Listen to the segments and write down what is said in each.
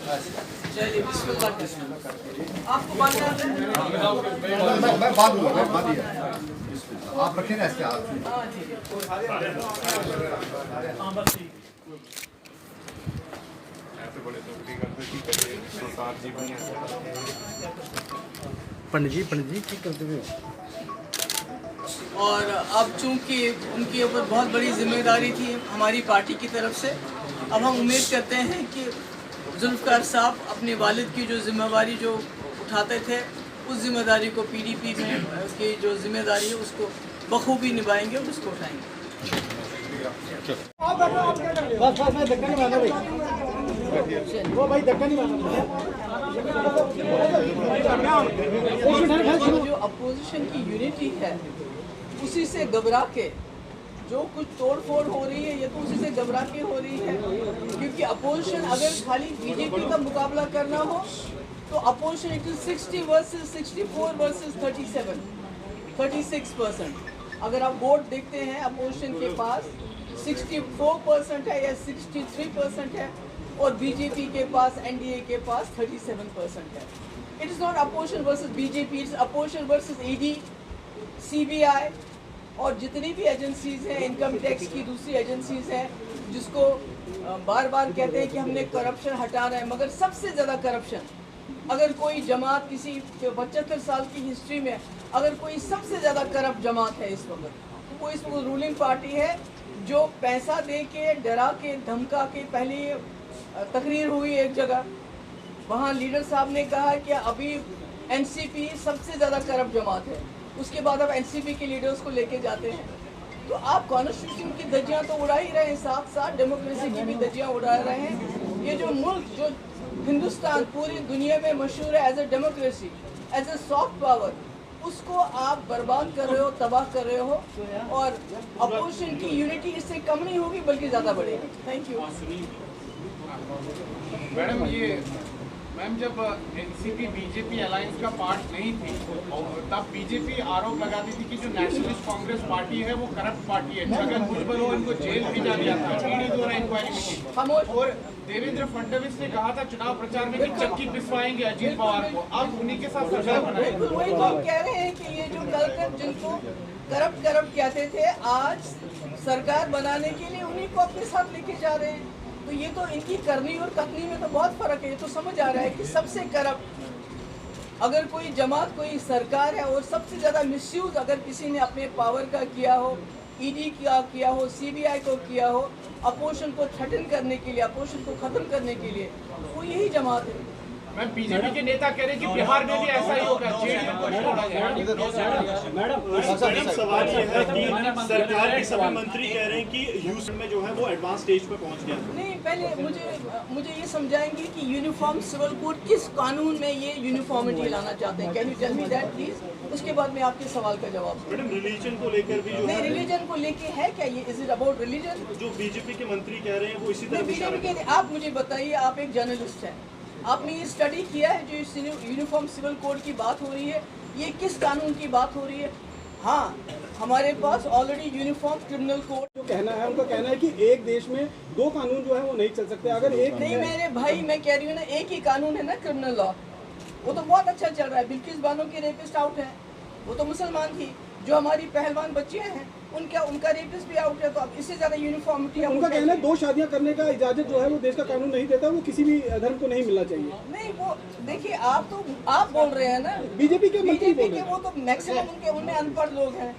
चलिए आपको बात करते हैं। मैं बाद दूंगा, मैं बाद ही आप रखें ना इसके हाथ में। पंडित जी क्या करते हुए। और अब चूंकि उनके ऊपर बहुत बड़ी जिम्मेदारी थी हमारी पार्टी की तरफ से, अब हम उम्मीद करते हैं कि जुल्फ़िकार साहब अपने वालिद की जो जिम्मेदारी जो उठाते थे उस जिम्मेदारी को पीडीपी में की जो जिम्मेदारी है उसको बखूबी निभाएंगे और उसको उठाएंगे। जो अपोजिशन की यूनिटी है उसी से घबरा के जो कुछ तोड़-फोड़ हो रही है ये तो उसी से घबरा के हो रही है, क्योंकि अपोजिशन अगर खाली बीजेपी का मुकाबला करना हो तो opposition it is 60 versus 64 versus 36%। अगर आप वोट देखते हैं अपोजिशन के पास 64% है या 63% है और बीजेपी के पास एनडीए के पास 37% है। It is not opposition versus BJP, it's opposition versus ED, CBI और जितनी भी एजेंसीज हैं, इनकम टैक्स की दूसरी एजेंसीज हैं जिसको बार बार कहते हैं कि हमने करप्शन हटा रहे हैं, मगर सबसे ज़्यादा करप्शन अगर कोई जमात किसी 75 साल की हिस्ट्री में अगर कोई सबसे ज़्यादा करप्ट जमात है इस वक्त तो वो इस वक्त रूलिंग पार्टी है, जो पैसा दे के डरा के धमका के। पहले तकरीर हुई एक जगह, वहाँ लीडर साहब ने कहा कि अभी एनसीपी सबसे ज़्यादा करप्ट जमात है, उसके बाद अब एनसीपी के लीडर्स को लेके जाते हैं। तो आप कॉन्स्टिट्यूशन की धज्जियाँ तो उड़ा ही रहे हैं, साथ साथ डेमोक्रेसी की भी धज्जियाँ उड़ा रहे हैं। ये जो मुल्क जो हिंदुस्तान पूरी दुनिया में मशहूर है as a democracy, as a soft power, उसको आप बर्बाद कर रहे हो, तबाह कर रहे हो और अपोजिशन की यूनिटी इससे कम नहीं होगी बल्कि ज़्यादा बढ़ेगी। Thank you madam. मैम जब एनसीपी बीजेपी अलायंस का पार्ट नहीं थी तब बीजेपी आरोप लगाती थी कि जो नेशनलिस्ट कांग्रेस पार्टी है वो करप्ट पार्टी है, छगन भुजबल हो इनको जेल भेजा गया था, ईडी द्वारा इंक्वायरी की। और देवेंद्र फडणवीस ने कहा था चुनाव प्रचार में कि चक्की पिसवाएंगे अजीत पवार को, अब उन्हीं के साथ सरकार बनाएंगे। वही तो कह रहे हैं कि ये जो कल जिनको करप्ट कहते थे आज सरकार बनाने के लिए उन्हीं को अपने साथ लेके जा रहे हैं। तो ये तो इनकी करनी और कथनी में तो बहुत फर्क है। ये तो समझ आ रहा है कि सबसे करप्ट अगर कोई जमात कोई सरकार है और सबसे ज़्यादा मिसयूज अगर किसी ने अपने पावर का किया हो, ईडी का किया हो, सीबीआई को किया हो, अपोजिशन को थ्रेटन करने के लिए, अपोजिशन को खत्म करने के लिए, वो यही जमात है। मैम बीजेपी के नेता कह रहे हैं कि बिहार में भी ऐसा ही होगा, जेडीयू को छोड़ा जाएगा। मैडम सवाल ये है कि सरकार के सभी मंत्री कह रहे हैं कि यूएस में जो है वो एडवांस स्टेज पे पहुंच गया। नहीं, पहले मुझे ये समझाएंगे कि यूनिफॉर्म सिविल कोड किस कानून में ये यूनिफॉर्मिटी लाना चाहते हैं। Can you tell me that please? उसके बाद मैं आपके सवाल का जवाब दूँ। मैडम रिलीजन को लेकर भी जो नहीं, रिलीजन को लेके है क्या ये? Is it about religion? जो बीजेपी के मंत्री कह रहे हैं वो इसी तरह बीजेपी के आप मुझे बताइए, आप एक जर्नलिस्ट हैं, आपने ये स्टडी किया है जो यूनिफॉर्म सिविल कोड की बात हो रही है, ये किस कानून की बात हो रही है? हाँ, हमारे पास ऑलरेडी यूनिफॉर्म क्रिमिनल कोड जो कहना है, उनका कहना है कि एक देश में दो कानून जो है वो नहीं चल सकते। अगर एक नहीं मेरे भाई, मैं कह रही हूँ ना, एक ही कानून है ना क्रिमिनल लॉ, वो तो बहुत अच्छा चल रहा है। बिल्किस बानो की रेपिस्ट आउट है, वो तो मुसलमान थी। जो हमारी पहलवान बच्चियाँ हैं उनका रेपिस्ट भी आउट है। तो अब इससे ज़्यादा यूनिफॉर्मिटी उनका कहना है 2 शादियां करने का इजाजत जो है वो देश का कानून नहीं देता, वो किसी भी धर्म को नहीं मिलना चाहिए। नहीं, वो देखिए आप बोल रहे हैं ना, बीजेपी के मंत्री बोल रहे हैं। वो तो मैक्सिमम उनमें अनपढ़ लोग हैं।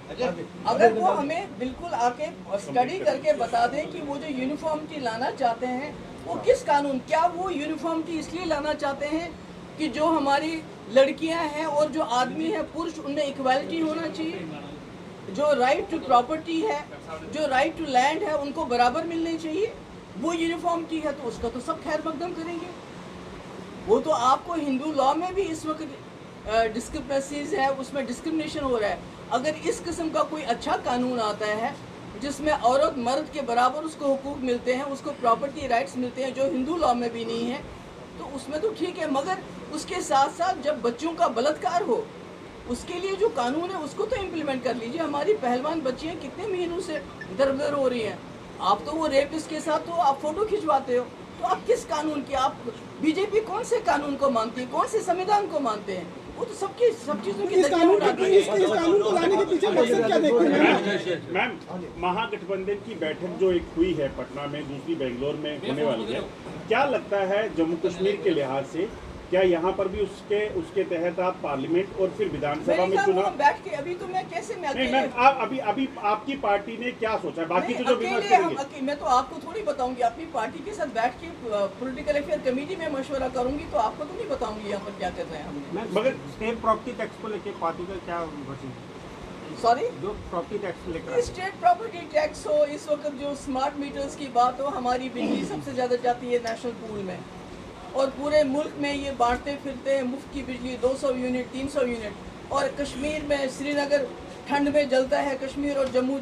अगर वो हमें बिल्कुल आके स्टडी करके बता दें कि वो जो यूनिफॉर्मिटी लाना चाहते हैं वो किस कानून, क्या वो यूनिफॉर्मिटी इसलिए लाना चाहते हैं कि जो हमारी लड़कियां हैं और जो आदमी है पुरुष, उनमें इक्वालिटी होना चाहिए, जो राइट टू प्रॉपर्टी है, जो राइट टू लैंड है, उनको बराबर मिलने चाहिए, वो यूनिफॉर्मिटी है, तो उसका तो सब खैर मकदम करेंगे। वो तो आपको हिंदू लॉ में भी इस वक्त डिस्क्रिपेंसीज है, उसमें डिस्क्रिमिनेशन हो रहा है। अगर इस किस्म का कोई अच्छा कानून आता है जिसमें औरत मर्द के बराबर उसको हुकूक मिलते हैं, उसको प्रॉपर्टी राइट्स मिलते हैं जो हिंदू लॉ में भी नहीं है, तो उसमें तो ठीक है। मगर उसके साथ साथ जब बच्चों का बलात्कार हो उसके लिए जो कानून है उसको तो इम्प्लीमेंट कर लीजिए। हमारी पहलवान बच्चियाँ कितने महीनों से दर-दर हो रही हैं, आप तो वो रेपिस्ट के साथ तो आप फ़ोटो खिंचवाते हो, तो आप किस कानून की, आप बीजेपी कौन से कानून को मानती है, कौन से संविधान को मानते हैं? वो तो सब चीजों की इस कानून को लाने के पीछे मकसद क्या देखते हैं? मैम, महागठबंधन की बैठक जो एक हुई है पटना में, दूसरी बेंगलोर में होने वाली है, क्या लगता है जम्मू कश्मीर के लिहाज से क्या यहाँ पर भी उसके तहत आप पार्लियामेंट और फिर विधानसभा में चुनाव बैठ के अभी तो मैं कैसे मैं नहीं मैम, आप अभी आपकी पार्टी ने क्या सोचा है? बाकी तो जो विमर्श करेंगे मैं तो आपको थोड़ी बताऊंगी, अपनी पार्टी के साथ बैठ के पॉलिटिकल अफेयर कमेटी में मशवरा करूंगी, तो आपको तो नहीं बताऊंगी यहाँ पर क्या कर रहे हैं हम। मगर स्टेट प्रॉपर्टी टैक्स को लेकर पार्टी का क्या सॉरी, जो प्रॉपर्टी टैक्स लेकर स्टेट प्रॉपर्टी टैक्स हो, इस वक्त जो स्मार्ट मीटर्स की बात हो, हमारी बिजली सबसे ज़्यादा जाती है नेशनल पूल में, और पूरे मुल्क में ये बांटते फिरते हैं मुफ्त की बिजली 200 यूनिट 300 यूनिट, और कश्मीर में श्रीनगर ठंड में जलता है, कश्मीर और जम्मू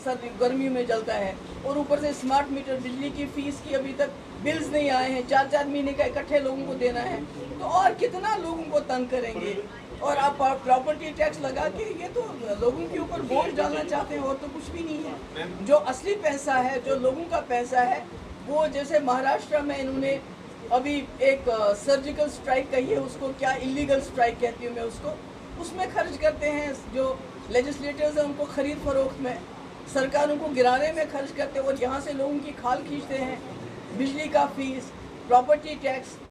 सर्दी गर्मी में जलता है, और ऊपर से स्मार्ट मीटर बिजली की फीस की अभी तक बिल्स नहीं आए हैं, 4-4 महीने का इकट्ठे लोगों को देना है, तो और कितना लोगों को तंग करेंगे? और आप प्रॉपर्टी टैक्स लगा के ये तो लोगों के ऊपर बोझ डालना चाहते हैं, और तो कुछ भी नहीं है। जो असली पैसा है, जो लोगों का पैसा है, वो जैसे महाराष्ट्र में इन्होंने अभी एक सर्जिकल स्ट्राइक कही है, उसको क्या इलीगल स्ट्राइक कहती हूँ मैं उसको, उसमें खर्च करते हैं। जो लेजिस्लेटर्स हैं उनको खरीद फरोख्त में, सरकारों को गिराने में खर्च करते हैं, और यहाँ से लोगों की खाल खींचते हैं। बिजली का फीस, प्रॉपर्टी टैक्स,